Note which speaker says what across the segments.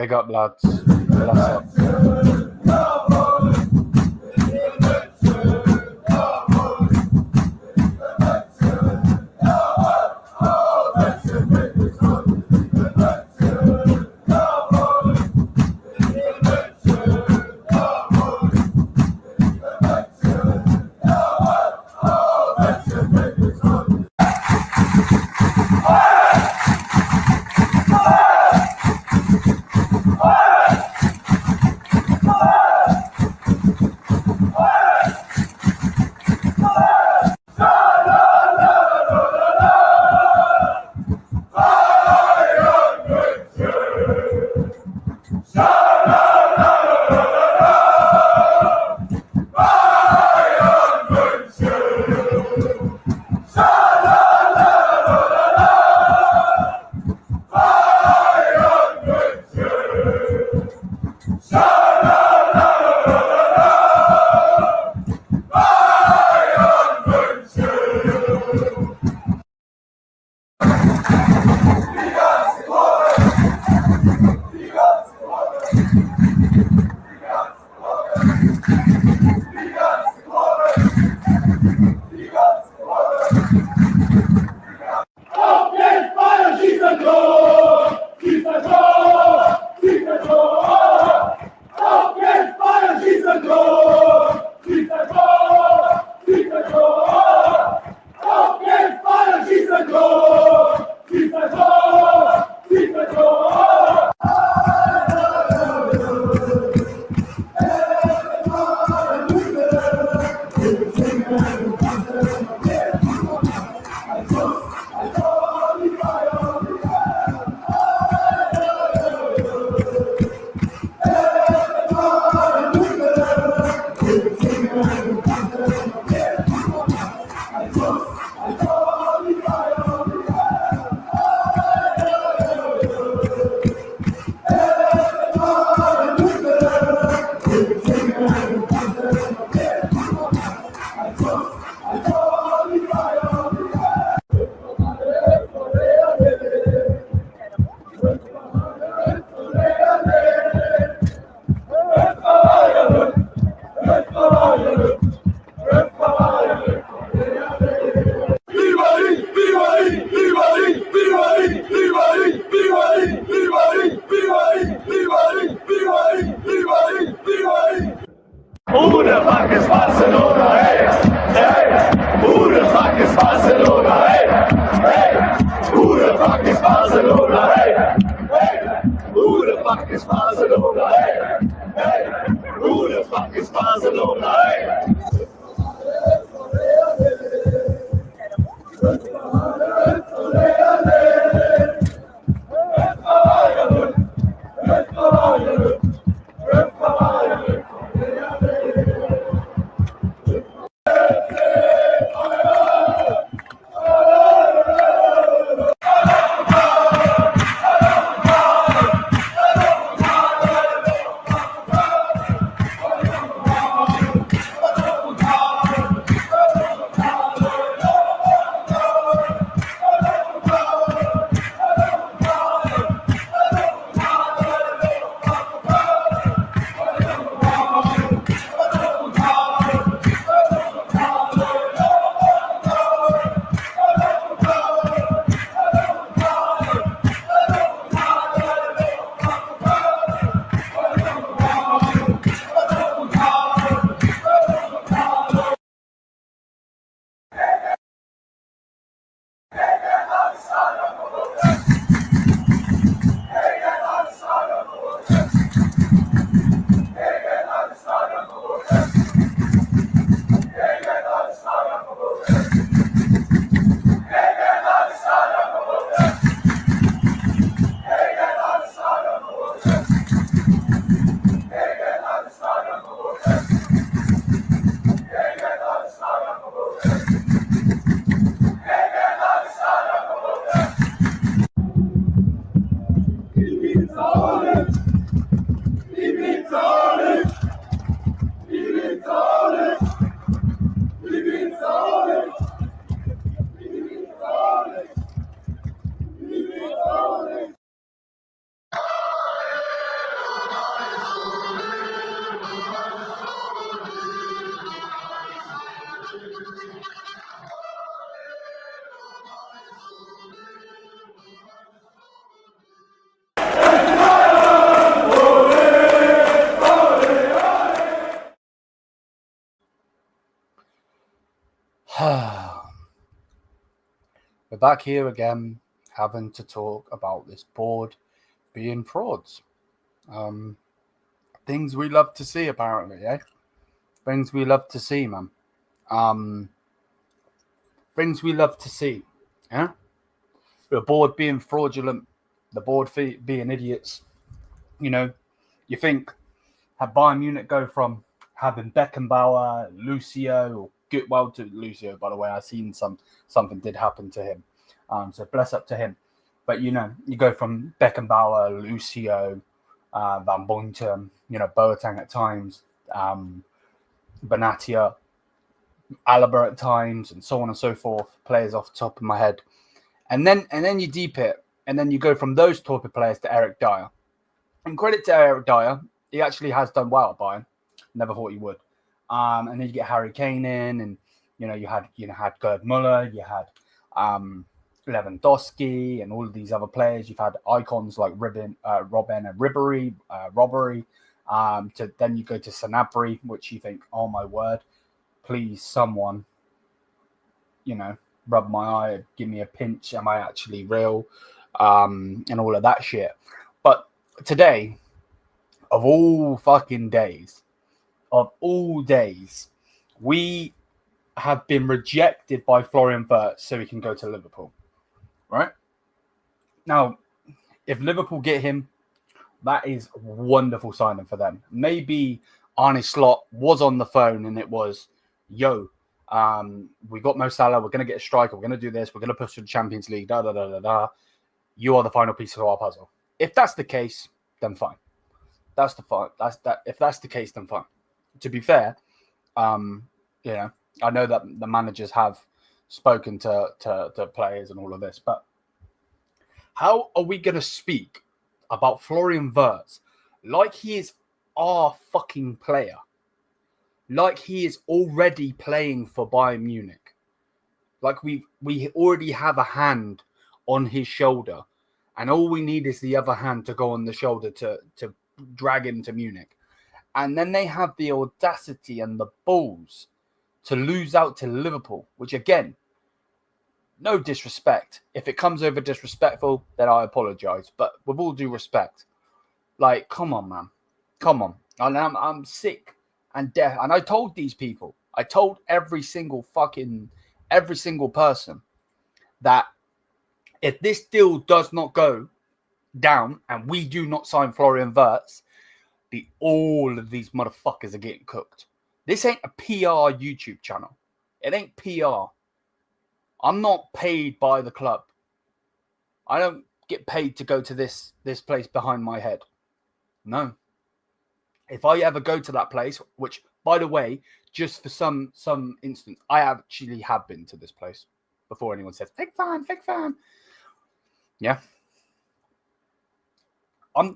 Speaker 1: Big up, lads. Bless up.
Speaker 2: Who the fuck is Barcelona? Hey, hey. Who the fuck is Barcelona? Hey, hey. Who the fuck is Barcelona? Hey, hey. Who the fuck is Barcelona? Hey, hey. Who the fuck is Barcelona? Hey.
Speaker 1: back here again, having to talk about this board being frauds. Things we love to see, apparently, eh? Things we love to see, man. Things we love to see, yeah? The board being fraudulent, the board being idiots. You know, you think, have Bayern Munich go from having Beckenbauer, Lucio, well to Lucio, by the way, I've seen something did happen to him. So bless up to him. But, you know, you go from Beckenbauer, Lucio, Van Bointen, you know, Boateng at times, Benatia, Alaba at times, and so on and so forth, players off the top of my head. And then you deep it, and then you go from those type of players to Eric Dyer. And credit to Eric Dyer, he actually has done well at Bayern. Never thought he would. And then you get Harry Kane in, and you had Gerd Müller, you had Lewandowski, and all of these other players. You've had icons like Robben and Ribery. Then you go to Sanabria, which you think, oh my word, please someone, you know, rub my eye, give me a pinch. Am I actually real? And all of that shit. But today, of all fucking days, we have been rejected by Florian Wirtz so he can go to Liverpool. Right? Now, if Liverpool get him, that is a wonderful signing for them. Maybe Arne Slot was on the phone and it was, yo, we got Mo Salah, we're going to get a striker, we're going to do this, we're going to push to the Champions League, da-da-da-da-da. You are the final piece of our puzzle. If that's the case, then fine. If that's the case, then fine. To be fair, you know, I know that the managers have spoken to players and all of this, but how are we going to speak about Florian Wirtz like he is our fucking player? Like he is already playing for Bayern Munich. Like we already have a hand on his shoulder, and all we need is the other hand to go on the shoulder to drag him to Munich. And then they have the audacity and the balls to lose out to Liverpool, which again, no disrespect. If it comes over disrespectful, then I apologize. But with all due respect, like, come on, man. Come on. And I'm sick and deaf. And I told these people, I told every single person that if this deal does not go down and we do not sign Florian Wirtz, all of these motherfuckers are getting cooked. This ain't a PR YouTube channel. It ain't PR. I'm not paid by the club. I don't get paid to go to this place behind my head. No. If I ever go to that place, which, by the way, just for some instance, I actually have been to this place before anyone says, fake fan. Yeah.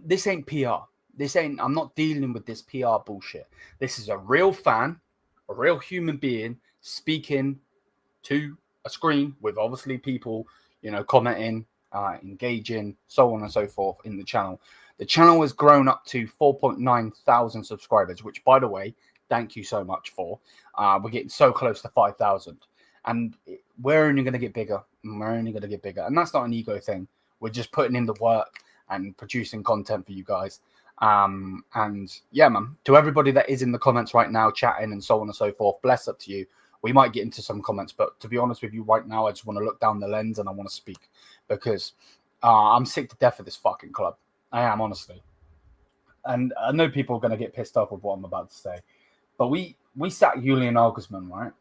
Speaker 1: This ain't PR. I'm not dealing with this PR bullshit. This is a real fan, a real human being speaking to a screen with obviously people, you know, commenting, engaging, so on and so forth in the channel. The channel has grown up to 4.9 thousand subscribers, which, by the way, thank you so much for. We're getting so close to 5,000. And we're only going to get bigger. And that's not an ego thing. We're just putting in the work and producing content for you guys. And yeah, man, to everybody that is in the comments right now, chatting and so on and so forth, bless up to you. We might get into some comments, but to be honest with you right now, I just want to look down the lens and I want to speak because I'm sick to death of this fucking club. I am, honestly. And I know people are going to get pissed off with what I'm about to say, but we sacked Julian Nagelsmann, right?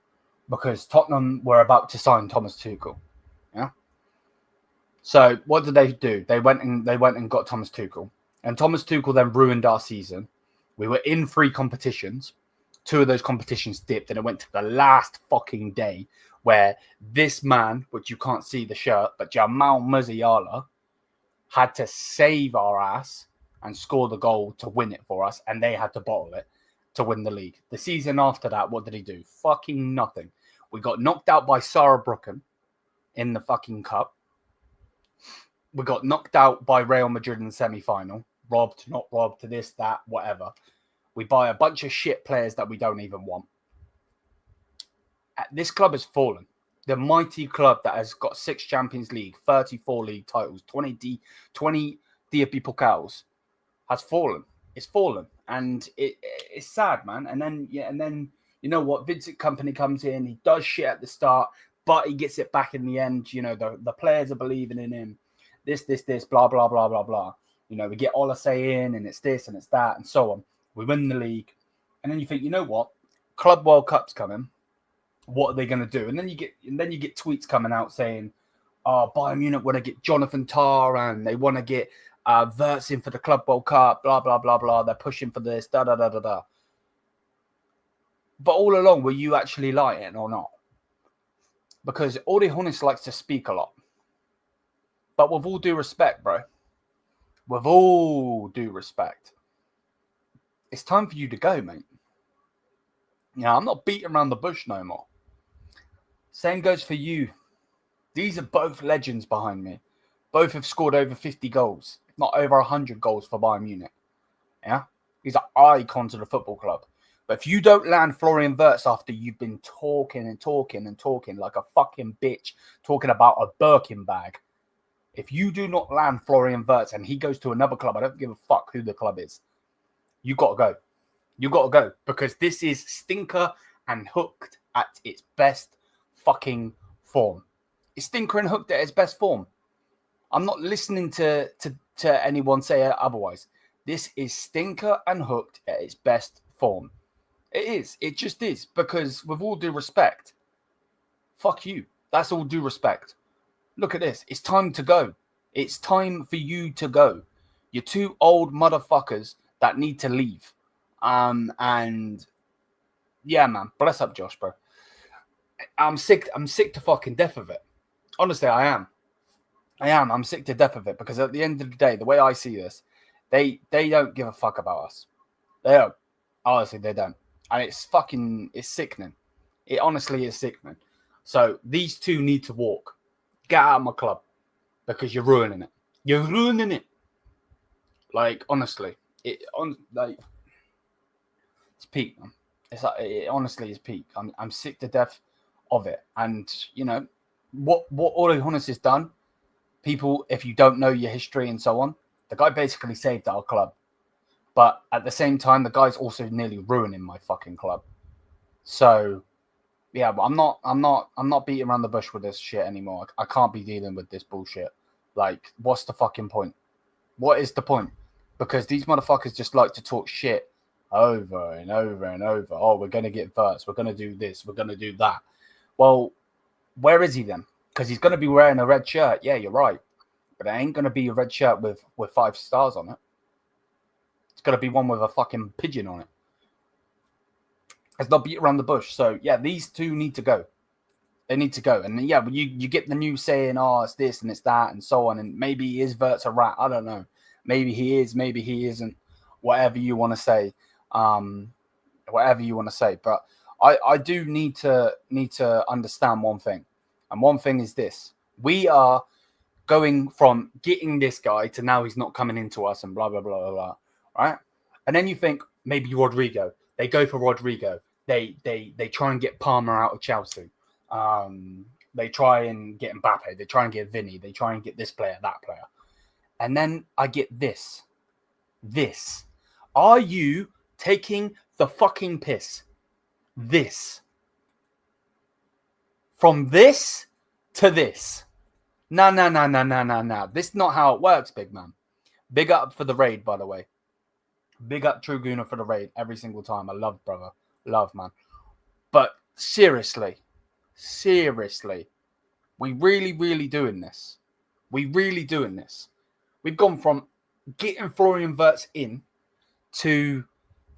Speaker 1: Because Tottenham were about to sign Thomas Tuchel. Yeah. So what did they do? They went and got Thomas Tuchel. And Thomas Tuchel then ruined our season. We were in 3 competitions. 2 of those competitions dipped, and it went to the last fucking day where this man, which you can't see the shirt, but Jamal Musiala, had to save our ass and score the goal to win it for us, and they had to bottle it to win the league. The season after that, what did he do? Fucking nothing. We got knocked out by Saarbrücken in the fucking cup. We got knocked out by Real Madrid in the semi-final. Robbed, not robbed, to this, that, whatever. We buy a bunch of shit players that we don't even want. This club has fallen. the mighty club that has got 6 Champions League, 34 league titles, 20 DFB Pokals, has fallen. It's fallen, and it's sad, man. And then you know what? Vincent Company comes in. He does shit at the start, but he gets it back in the end. You know, the players are believing in him. This, blah blah blah blah blah. You know, we get Olasey in, and it's this and it's that, and so on. We win the league, and then you think, you know what? Club World Cup's coming. What are they going to do? And then you get tweets coming out saying, "Oh, Bayern Munich want to get Jonathan Tah, and they want to get Wirtz in for the Club World Cup, blah, blah, blah, blah. They're pushing for this, da, da, da, da, da." But all along, were you actually lying or not? Because Uli Hoeneß likes to speak a lot. But with all due respect, bro, with all due respect, it's time for you to go, mate. Yeah, I'm not beating around the bush no more. Same goes for you. These are both legends behind me. Both have scored over 50 goals, if not over 100 goals for Bayern Munich. Yeah? These are icons of the football club. But if you don't land Florian Wirtz after you've been talking like a fucking bitch, talking about a Birkin bag, if you do not land Florian Wirtz and he goes to another club, I don't give a fuck who the club is, you got to go. You got to go, because this is stinker and hooked at its best fucking form. It's stinker and hooked at its best form. I'm not listening to anyone say otherwise. This is stinker and hooked at its best form. It is. It just is. Because with all due respect, fuck you. That's all due respect. Look at this. It's time to go. It's time for you to go. You're 2 old motherfuckers that need to leave. And yeah, man, bless up Josh, bro. I'm sick to fucking death of it. Honestly, I am. I'm sick to death of it, because at the end of the day, the way I see this, they don't give a fuck about us. They don't. Honestly, they don't. And it's sickening. It honestly is sickening. So these 2 need to walk. Get out of my club, because you're ruining it. You're ruining it. Like, honestly, it's peak, man. It honestly is peak. I'm sick to death of it. And you know what Uli Hoeneß has done. People, if you don't know your history and so on, the guy basically saved our club. But at the same time, the guy's also nearly ruining my fucking club. So yeah, but I'm not beating around the bush with this shit anymore. I can't be dealing with this bullshit. Like, what's the fucking point? What is the point? Because these motherfuckers just like to talk shit over and over and over. Oh, we're going to get Wirtz. We're going to do this. We're going to do that. Well, where is he then? Because he's going to be wearing a red shirt. Yeah, you're right. But it ain't going to be a red shirt with 5 stars on it. It's going to be one with a fucking pigeon on it. It's not beat around the bush. So, yeah, these 2 need to go. They need to go. And, yeah, you get the news saying, oh, it's this and it's that and so on. And maybe is Wirtz a rat? I don't know. Maybe he is. Maybe he isn't. Whatever you want to say. Whatever you want to say. But I do need to understand one thing. And one thing is this. We are going from getting this guy to now he's not coming into us and blah, blah, blah, blah, blah. Right? And then you think maybe Rodrigo. They go for Rodrigo. They try and get Palmer out of Chelsea. They try and get Mbappe. They try and get Vinny. They try and get this player, that player. And then I get this. This. Are you taking the fucking piss? This. From this to this. No. This is not how it works, big man. Big up for the raid, by the way. Big up True Gooner for the raid every single time. I love, brother. Love, man. But seriously, we really doing this. We really doing this. We've gone from getting Florian Wirtz in to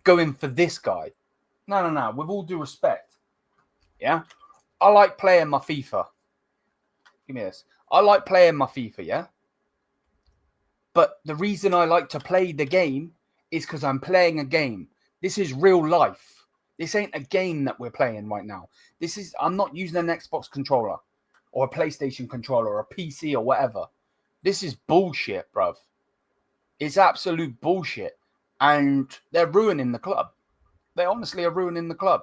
Speaker 1: going for this guy. No. With all due respect. Yeah? I like playing my FIFA. Give me this. I like playing my FIFA, yeah? But the reason I like to play the game is because I'm playing a game. This is real life. This ain't a game that we're playing right now. I'm not using an Xbox controller or a PlayStation controller or a PC or whatever. This is bullshit, bruv. It's absolute bullshit. And they're ruining the club. They honestly are ruining the club.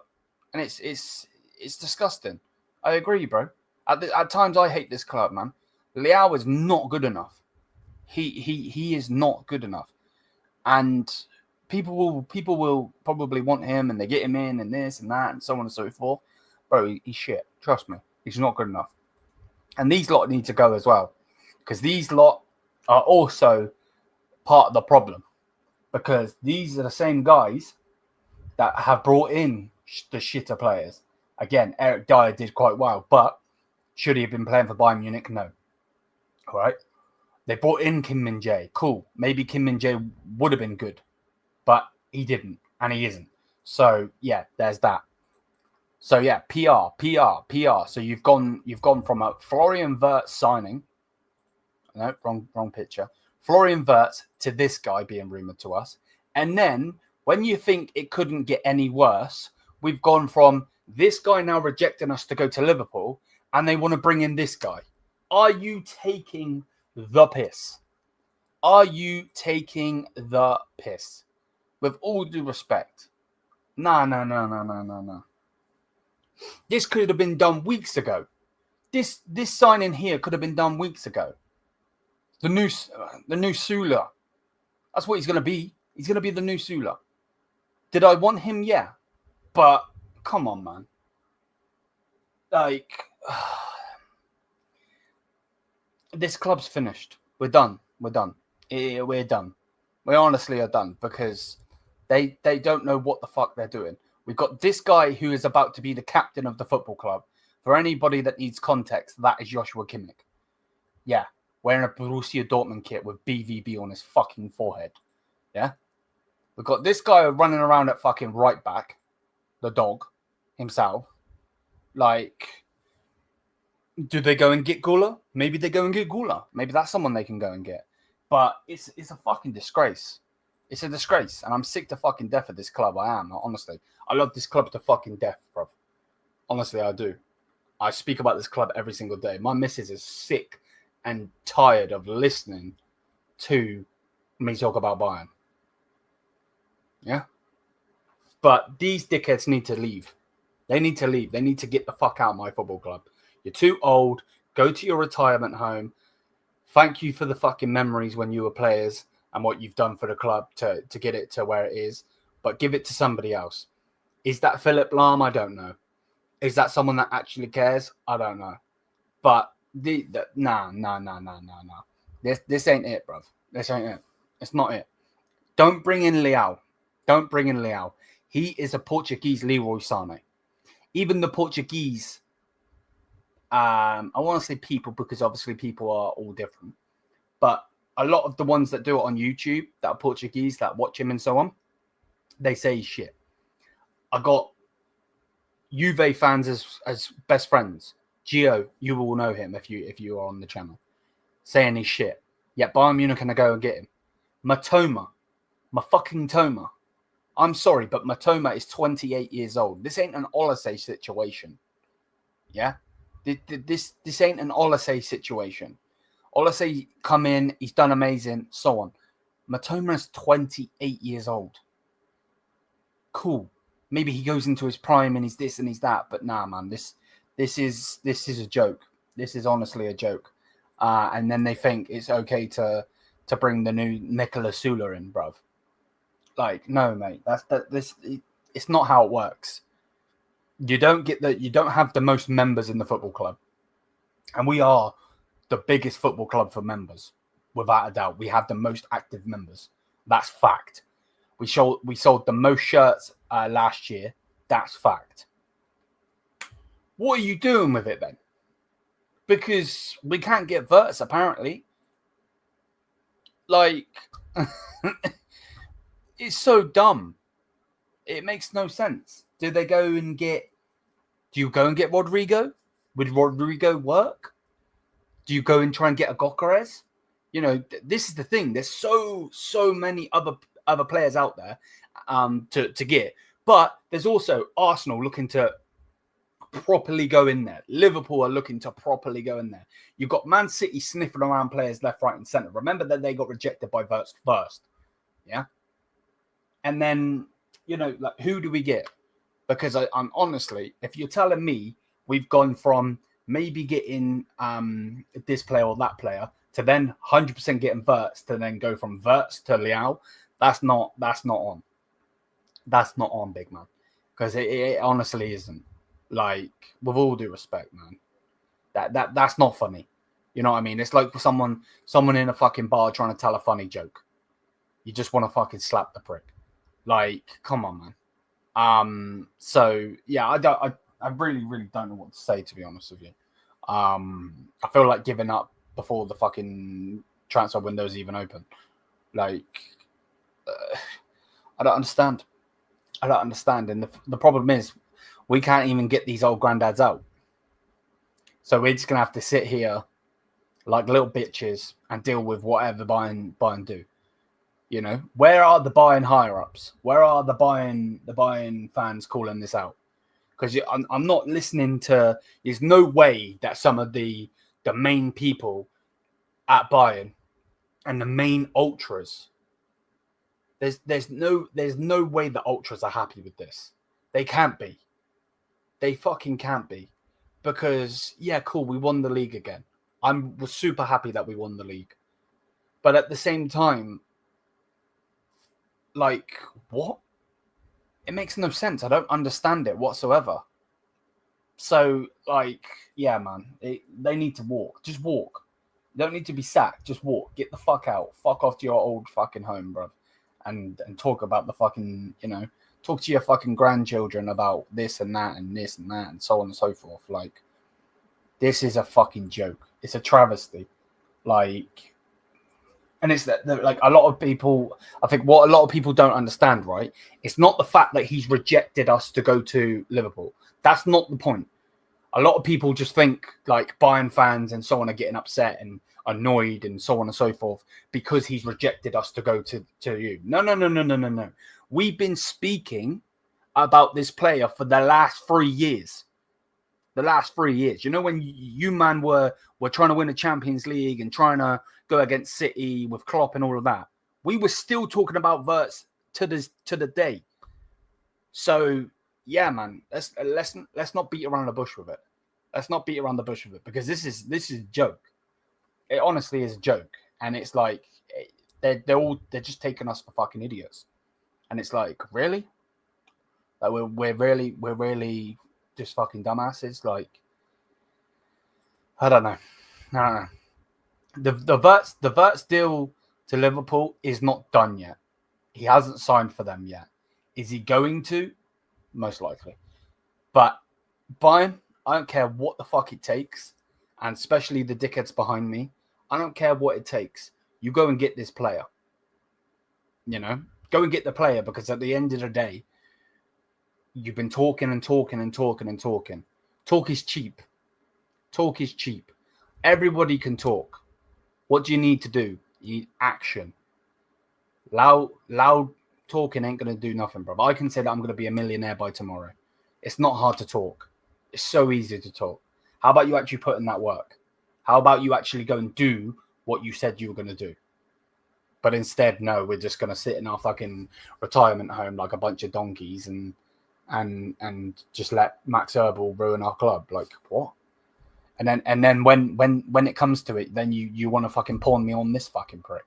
Speaker 1: And it's disgusting. I agree, bro. At times, I hate this club, man. Leão is not good enough. He is not good enough, and people will probably want him, and they get him in, and this and that, and so on and so forth. Bro, he's shit. Trust me, he's not good enough. And these lot need to go as well, because these lot are also part of the problem, because these are the same guys that have brought in the shitter players. Again, Eric Dyer did quite well, but should he have been playing for Bayern Munich? No. All right. They brought in Kim Min-jae. Cool. Maybe Kim Min-jae would have been good, but he didn't, and he isn't. So yeah, there's that. So yeah, PR. So you've gone from a Florian Wirtz signing. No, wrong picture. Florian Wirtz to this guy being rumored to us, and then when you think it couldn't get any worse, we've gone from this guy now rejecting us to go to Liverpool, and they want to bring in this guy. Are you taking the piss? Are you taking the piss? With all due respect. No. This could have been done weeks ago. This signing here could have been done weeks ago. The new Sula. That's what he's going to be. He's going to be the new Sula. Did I want him? Yeah. But, come on, man. Like, this club's finished. We're done. We're done. We honestly are done, because they don't know what the fuck they're doing. We've got this guy who is about to be the captain of the football club. For anybody that needs context, that is Joshua Kimmich. Yeah. Wearing a Borussia Dortmund kit with BVB on his fucking forehead. Yeah? We've got this guy running around at fucking right back. The dog himself. Like, do they go and get Gula? Maybe they go and get Gula. Maybe that's someone they can go and get. But it's a fucking disgrace. It's a disgrace. And I'm sick to fucking death of this club. I am, honestly. I love this club to fucking death, bro. Honestly, I do. I speak about this club every single day. My missus is sick and tired of listening to me talk about Bayern. Yeah? But these dickheads need to leave. They need to leave. They need to get the fuck out of my football club. You're too old. Go to your retirement home. Thank you for the fucking memories when you were players and what you've done for the club to get it to where it is. But give it to somebody else. Is that Philip Lahm? I don't know. Is that someone that actually cares? I don't know. But nah. This ain't it, bruv. This ain't it. It's not it. Don't bring in Leão. Don't bring in Leão. He is a Portuguese Leroy Sané. Even the Portuguese, I want to say people, because obviously people are all different. But a lot of the ones that do it on YouTube, that are Portuguese, that watch him and so on, they say he's shit. I got Juve fans as best friends. Gio, you will know him if you are on the channel, saying he's shit. Yet Bayern Munich can go and get him. Matoma, my fucking Toma. I'm sorry, but Matoma is 28 years old. This ain't an Olasey situation. Yeah? This ain't an Olasey situation. Olasey come in, he's done amazing, so on. Matoma is 28 years old. Cool. Maybe he goes into his prime and he's this and he's that, but nah, man, this is a joke. This is honestly a joke. And then they think it's okay to bring the new Nicolas Sula in, bruv. Like, no, mate. It's not how it works. You don't have the most members in the football club. And we are the biggest football club for members, without a doubt. We have the most active members. That's fact. We sold the most shirts last year. That's fact. What are you doing with it then? Because we can't get Wirtz, apparently. Like, it's so dumb. It makes no sense. Do you go and get Rodrigo? Would Rodrigo work? Do you go and try and get a Gokares? You know, this is the thing. There's so many other players out there to get. But there's also Arsenal looking to properly go in there. Liverpool are looking to properly go in there. You've got Man City sniffing around players left, right, and centre. Remember that they got rejected by Wirtz first. Yeah? And then, you know, like, who do we get? Because I'm honestly, if you're telling me we've gone from maybe getting this player or that player, to then 100% getting Wirtz, to then go from Wirtz to Leão. That's not on. That's not on, big man. Because it honestly isn't. Like, with all due respect, man. That's not funny. You know what I mean? It's like someone in a fucking bar trying to tell a funny joke. You just want to fucking slap the prick. Like, come on, man. So yeah, I really, really don't know what to say, to be honest with you. I feel like giving up before the fucking transfer window's even open. Like, I don't understand. And the problem is, we can't even get these old granddads out. So we're just gonna have to sit here like little bitches and deal with whatever Bayern do. You know, where are the Bayern higher ups? Where are the Bayern fans calling this out? Because I'm not listening to. There's no way that some of the main people at Bayern and the main ultras. There's no way the ultras are happy with this. They can't be. They fucking can't be. Because yeah, cool, we won the league again. Was super happy that we won the league, but at the same time, like, what? It makes no sense. I don't understand it whatsoever. So, like, yeah, man, they need to walk. Just walk. You don't need to be sacked. Just walk. Get the fuck out. Fuck off to your old fucking home, bro. And talk about the fucking, talk to your fucking grandchildren about this and that and this and that and so on and so forth. Like, this is a fucking joke. It's a travesty. Like, and it's that like a lot of people, I think what a lot of people don't understand, right? It's not the fact that he's rejected us to go to Liverpool. That's not the point. A lot of people just think like Bayern fans and so on are getting upset and annoyed and so on and so forth because he's rejected us to go to you. No. We've been speaking about this player for the last 3 years. The last 3 years. You know, when you man were trying to win a Champions League and trying to go against City with Klopp and all of that, we were still talking about Wirtz to the day. So yeah, man, let's not beat around the bush with it. Let's not beat around the bush with it, because this is a joke. It honestly is a joke, and it's like they're just taking us for fucking idiots, and it's like, really, like we're really just fucking dumbasses. Like, I don't know. The Wirtz deal to Liverpool is not done yet. He hasn't signed for them yet. Is he going to? Most likely. But Bayern, I don't care what the fuck it takes, and especially the dickheads behind me, I don't care what it takes. You go and get this player. Go and get the player, because at the end of the day, you've been talking and talking and talking and talking. Talk is cheap. Talk is cheap. Everybody can talk. What do you need to do? You need action. Loud talking ain't going to do nothing, bro. I can say that I'm going to be a millionaire by tomorrow. It's not hard to talk. It's so easy to talk. How about you actually put in that work? How about you actually go and do what you said you were going to do? But instead, no, we're just going to sit in our fucking retirement home like a bunch of donkeys and just let Max Earble ruin our club. Like, what? And then when it comes to it, then you want to fucking pawn me on this fucking prick.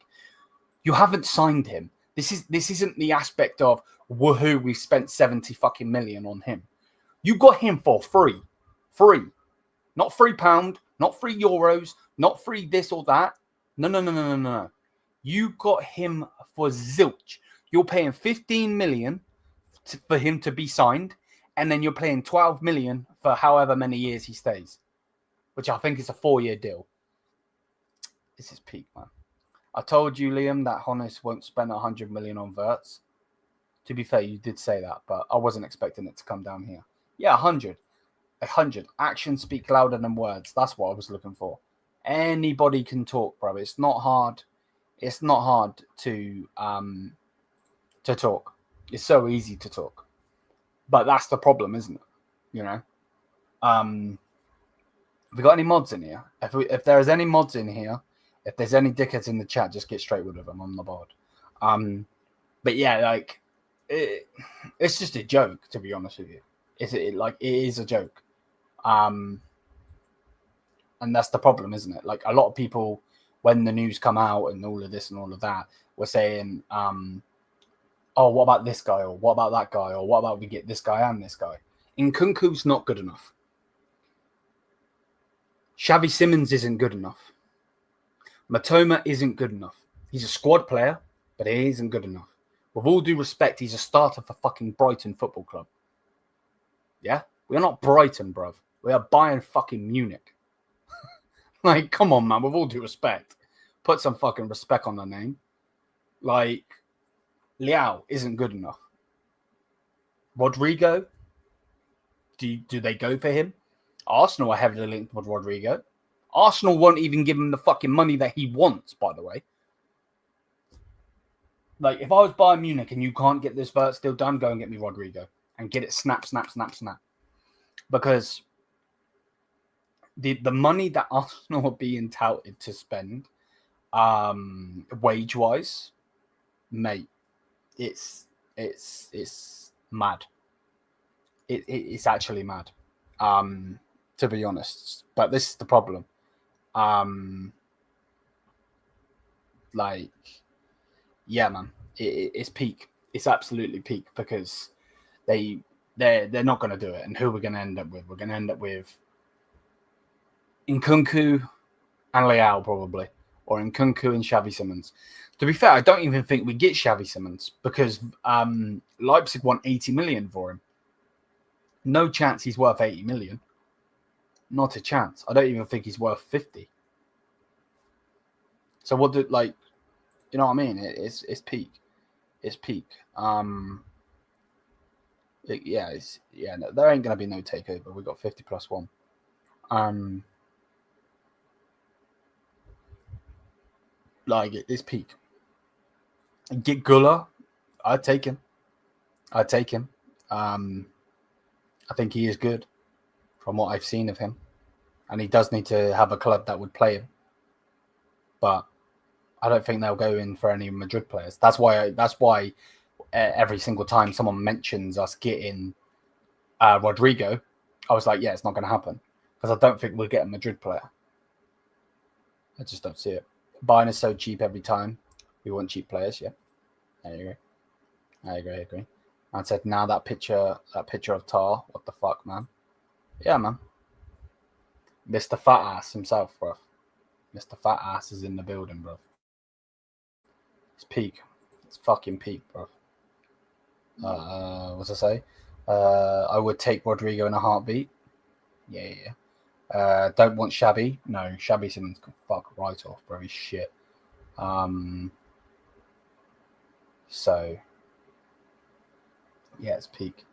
Speaker 1: You haven't signed him. This isn't the aspect of woohoo, we spent 70 fucking million on him. You got him for free. Not £3, not €3, not free this or that. No. You got him for zilch. You're paying 15 million for him to be signed, and then you're paying 12 million for however many years he stays, which I think is a 4-year deal. This is peak, man. I told you, Liam, that Honest won't spend 100 million on Wirtz. To be fair, you did say that, but I wasn't expecting it to come down here. Yeah, 100. 100. Actions speak louder than words. That's what I was looking for. Anybody can talk, bro. It's not hard. It's not hard to talk. It's so easy to talk. But that's the problem, isn't it? Have we got any mods in here? If there's any mods in here, if there's any dickheads in the chat, just get straight with them on the board. But yeah, like, it's just a joke, to be honest with you. It is a joke. And that's the problem, isn't it? Like a lot of people, when the news come out and all of this and all of that, were saying, oh, what about this guy? Or what about that guy? Or what about we get this guy and this guy? Nkunku's not good enough. Xavi Simons isn't good enough. Matoma isn't good enough. He's a squad player, but he isn't good enough. With all due respect, he's a starter for fucking Brighton Football Club. Yeah? We're not Brighton, bruv. We are Bayern fucking Munich. Like, come on, man. With all due respect. Put some fucking respect on the name. Like, Leão isn't good enough. Rodrigo, do they go for him? Arsenal are heavily linked with Rodrigo. Arsenal won't even give him the fucking money that he wants, by the way. Like, if I was Bayern Munich and you can't get this Wirtz deal done, go and get me Rodrigo. And get it snap. Because the money that Arsenal are being touted to spend, wage-wise, mate, it's mad. It's actually mad, to be honest. But this is the problem. Like, yeah, man, it's peak. It's absolutely peak because they're not going to do it. And who we're going to end up with? We're going to end up with Nkunku and Leão probably, or Nkunku and Xavi Simons. To be fair, I don't even think we get Xavi Simons because Leipzig want 80 million for him. No chance he's worth 80 million. Not a chance. I don't even think he's worth 50. So what do, like, you know what I mean? It's peak. It's peak. No, there ain't gonna be no takeover. We got 50 plus 1. Like it's peak. Get Guller, I'd take him. I think he is good from what I've seen of him. And he does need to have a club that would play him. But I don't think they'll go in for any Madrid players. That's why every single time someone mentions us getting Rodrigo, I was like, yeah, it's not going to happen. Because I don't think we'll get a Madrid player. I just don't see it. Bayern is so cheap every time. We want cheap players, yeah. I agree. I said, now that picture of Tar, what the fuck, man? Yeah, man. Mr. Fat Ass himself, bro. Mr. Fat Ass is in the building, bro. It's peak. It's fucking peak, bro. What's I say? I would take Rodrigo in a heartbeat. Yeah. Don't want Xavi. No, Xavi Simons can fuck right off, bro. He's shit. So, yeah, it's peak.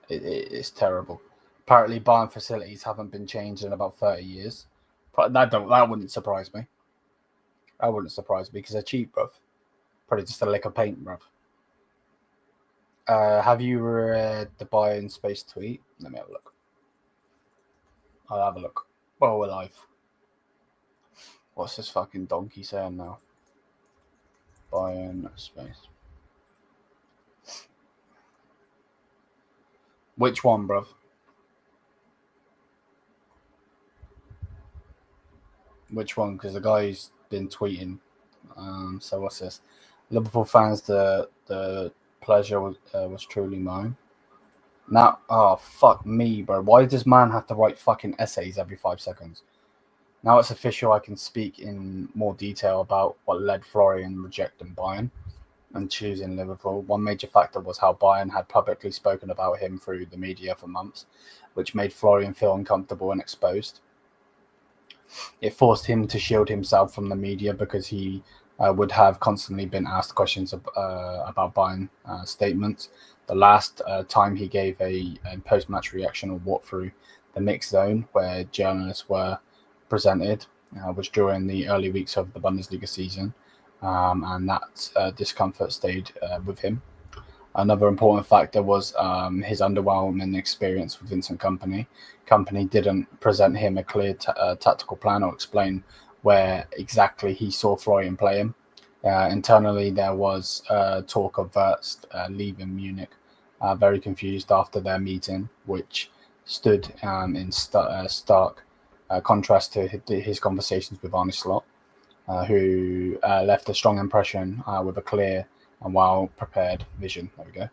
Speaker 1: It's terrible. Apparently, Bayern facilities haven't been changed in about 30 years. But that wouldn't surprise me. That wouldn't surprise me because they're cheap, bruv. Probably just a lick of paint, bruv. Have you read the Bayern Space tweet? Let me have a look. I'll have a look. Oh, we're live. What's this fucking donkey saying now? Bayern Space. Which one, bruv? Which one? Because the guy's been tweeting. So what's this? Liverpool fans, the pleasure was truly mine. Now, oh, fuck me, bro. Why does man have to write fucking essays every 5 seconds? Now it's official, I can speak in more detail about what led Florian rejecting Bayern and choosing Liverpool. One major factor was how Bayern had publicly spoken about him through the media for months, which made Florian feel uncomfortable and exposed. It forced him to shield himself from the media because he would have constantly been asked questions about Bayern statements. The last time he gave a post-match reaction or walk through the mixed zone where journalists were presented was during the early weeks of the Bundesliga season, and that discomfort stayed with him. Another important factor was his underwhelming experience with Vincent Kompany. Kompany didn't present him a clear tactical plan or explain where exactly he saw Florian play him. Internally, there was talk of Wirtz leaving Munich, very confused after their meeting, which stood in stark contrast to his conversations with Arne Slot, who left a strong impression with a clear and well-prepared vision. There we go.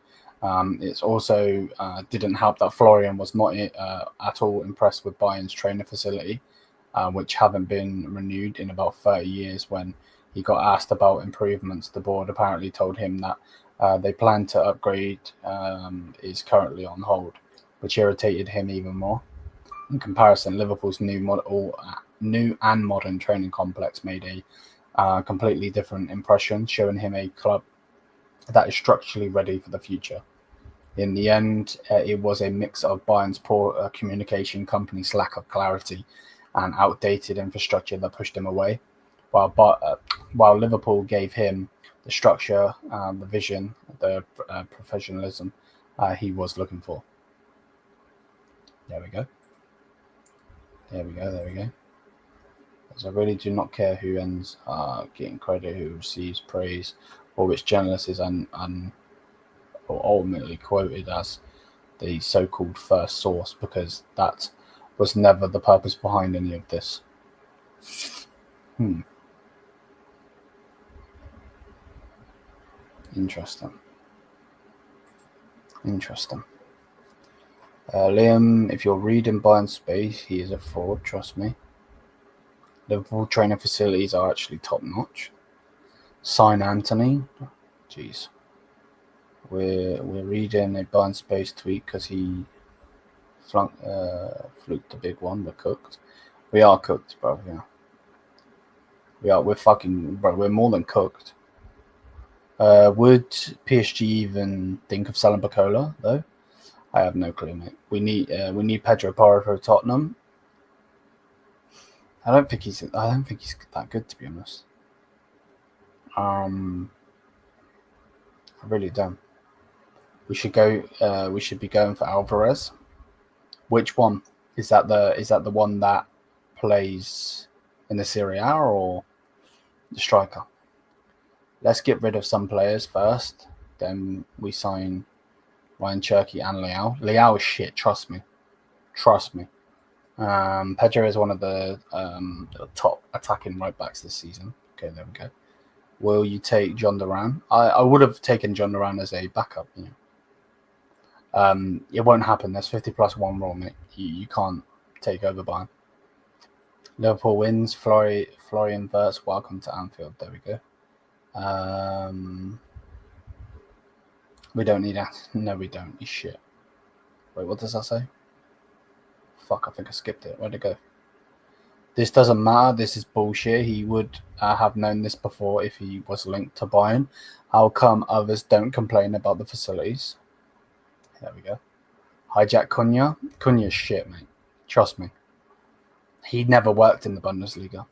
Speaker 1: It's also didn't help that Florian was not at all impressed with Bayern's training facility, which haven't been renewed in about 30 years. When he got asked about improvements, the board apparently told him that they plan to upgrade is currently on hold, which irritated him even more. In comparison, Liverpool's new and modern training complex made a completely different impression, showing him a club that is structurally ready for the future. In the end, it was a mix of Bayern's poor communication, company's lack of clarity, and outdated infrastructure that pushed him away, while Liverpool gave him the structure, the vision, the professionalism he was looking for. There we go. There we go. As I really do not care who ends getting credit, who receives praise, or which journalist is ultimately quoted as the so-called first source, because that was never the purpose behind any of this. Interesting. Liam, if you're reading Bayern's space, he is a fraud, trust me. Liverpool training facilities are actually top-notch. Sign Anthony. Jeez. We're reading a Bayern space tweet because he fluked the big one. We're cooked. We are cooked, bro. Yeah. We're fucking, bro. We're more than cooked. Would PSG even think of selling Bacola though? I have no clue, mate. We need Pedro Porro for Tottenham. I don't think he's that good, to be honest. I really don't. We should go. We should be going for Alvarez. Which one is that? The one that plays in the Serie A or the striker? Let's get rid of some players first. Then we sign Ryan Cherky and Leão. Leão is shit. Trust me. Pedro is one of the top attacking right backs this season. Okay, there we go. Will you take John Duran? I would have taken John Duran as a backup. It won't happen. There's 50+1 rule, mate. You can't take over Bayern. Liverpool wins. Florian Wirtz, welcome to Anfield. There we go. We don't need that. No, we don't. You shit. Wait, what does that say? Fuck, I think I skipped it. Where'd it go? This doesn't matter. This is bullshit. He would have known this before if he was linked to Bayern. How come others don't complain about the facilities? There we go. Hijack Cunha. Cunha's shit, mate. Trust me. He never worked in the Bundesliga.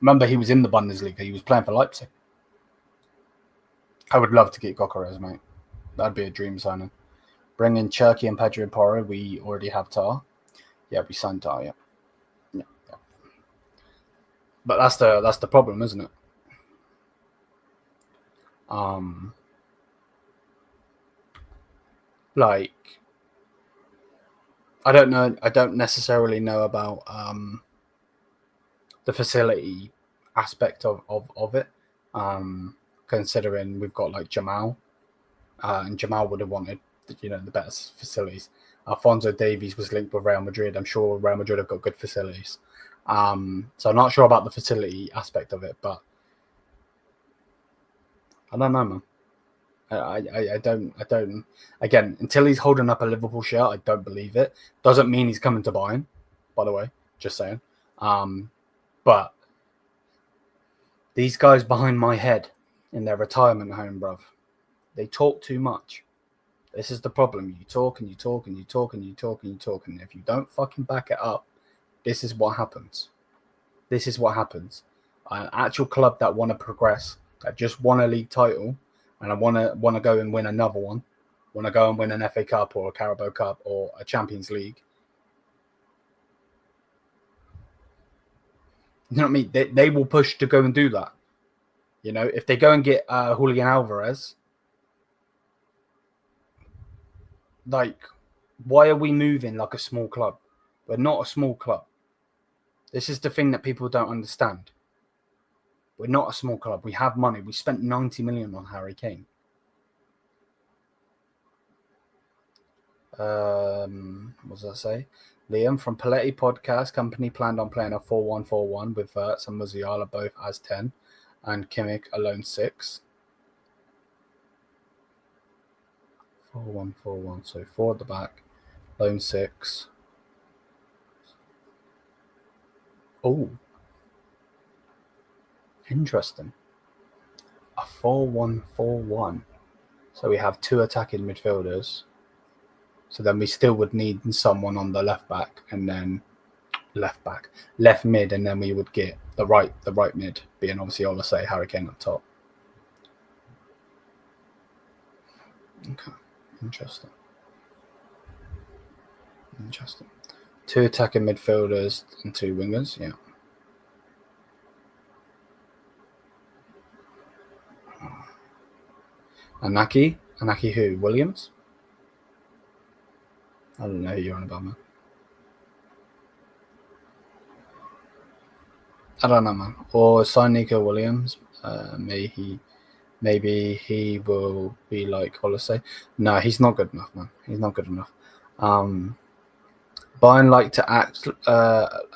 Speaker 1: Remember, he was in the Bundesliga. He was playing for Leipzig. I would love to get Gokares, mate. That'd be a dream signing. Bring in Cherky and Pedro Porro. We already have Tar. Yeah, we signed Tar, yeah. But that's the problem, isn't it? Like, I don't know. I don't necessarily know about the facility aspect of it. Considering we've got like Jamal, and Jamal would have wanted the better facilities. Alphonso Davies was linked with Real Madrid. I'm sure Real Madrid have got good facilities. So I'm not sure about the facility aspect of it, but I don't know, man. I don't. Again, until he's holding up a Liverpool shirt, I don't believe it. Doesn't mean he's coming to Bayern, by the way. Just saying. But these guys behind my head in their retirement home, bruv, they talk too much. This is the problem. You talk and you talk and you talk and you talk and you talk, and if you don't fucking back it up, this is what happens. An actual club that want to progress, that just won a league title, and I want to go and win another one, want to go and win an FA Cup or a Carabao Cup or a Champions League. You know what I mean? They will push to go and do that. If they go and get Julian Alvarez, like, why are we moving like a small club? We're not a small club. This is the thing that people don't understand. We're not a small club. We have money. We spent 90 million on Harry Kane. What does that say? Liam from Paletti Podcast Company planned on playing a 4-1-4-1 with Wirtz and Musiala both as 10 and Kimmich alone 6. 4-1-4-1. So 4 at the back, lone 6. Oh, interesting. A 4-1-4-1. So we have 2 attacking midfielders. So then we still would need someone on the left back and then left mid, and then we would get the right mid being obviously Olise, Harry Kane up top. Okay, interesting. 2 attacking midfielders and 2 wingers, yeah. Anaki who? Williams? I don't know who you're on about, man. I don't know, man. Or sign Nico Williams. Maybe he will be like Olise. No, he's not good enough, man. He's not good enough. Bayern like to act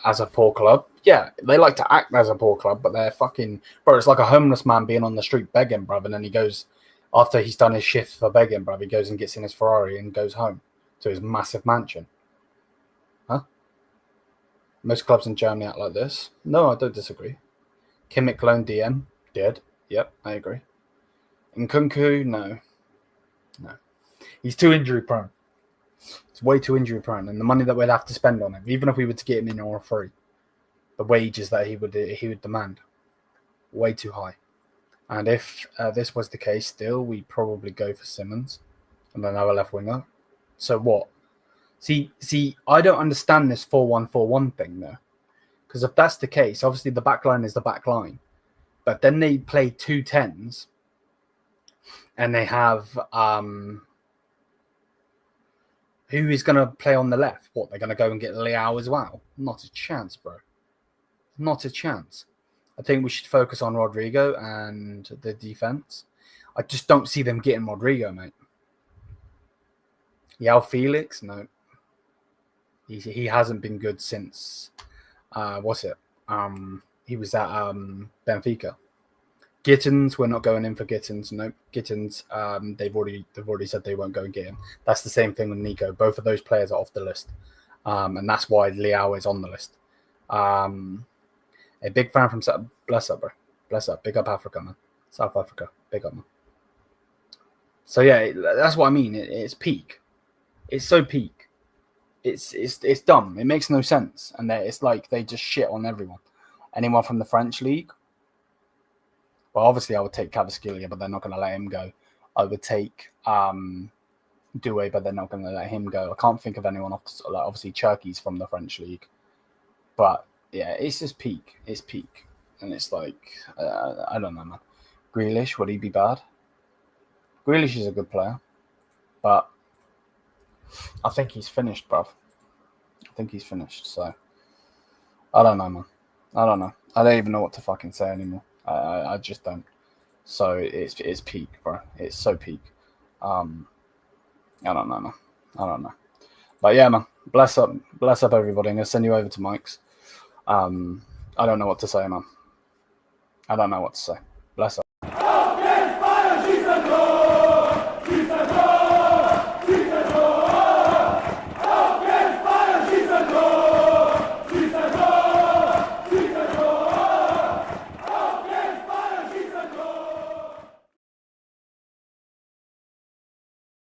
Speaker 1: as a poor club. Yeah, they like to act as a poor club, but they're fucking... Bro, it's like a homeless man being on the street begging, bruv, and then he goes... After he's done his shift for begging, bruv, he goes and gets in his Ferrari and goes home to his massive mansion. Huh? Most clubs in Germany act like this. No, I don't disagree. Kimmich loan DM. Dead. Yep, I agree. Nkunku, no. He's too injury prone. He's way too injury prone. And the money that we'd have to spend on him, even if we were to get him in or free, the wages that he would demand, way too high. And if this was the case still, we'd probably go for Simmons and another left winger. So what? See, I don't understand this 4-1-4-1 thing though. Because if that's the case, obviously the back line is the back line. But then they play 2 10s. And they have... who is going to play on the left? What, they're going to go and get Leão as well? Not a chance, bro. Not a chance. I think we should focus on Rodrigo and the defense. I just don't see them getting Rodrigo, mate. João Felix, no. He hasn't been good since... he was at Benfica. Gittins, we're not going in for Gittins. No, Gittins, they've already said they won't go and get him. That's the same thing with Nico. Both of those players are off the list. And that's why Leão is on the list. A big fan from South... Bless up, bro. Bless up. Big up Africa, man. South Africa. Big up, man. So, yeah, that's what I mean. It's peak. It's so peak. It's dumb. It makes no sense. And it's like they just shit on everyone. Anyone from the French league? Well, obviously, I would take Cavaskillia, but they're not going to let him go. I would take Doué, but they're not going to let him go. I can't think of anyone off. Like, obviously, Cherki's from the French league. But, yeah, it's just peak. It's peak. And it's like, I don't know, man. Grealish, would he be bad? Grealish is a good player. But I think he's finished, bruv. I think he's finished. So, I don't know, man. I don't know. I don't even know what to fucking say anymore. I just don't. So it's peak, bro. It's so peak. I don't know, man. I don't know. But yeah, man. Bless up everybody. I'm gonna send you over to Mike's. I don't know what to say, man. I don't know what to say. Bless up.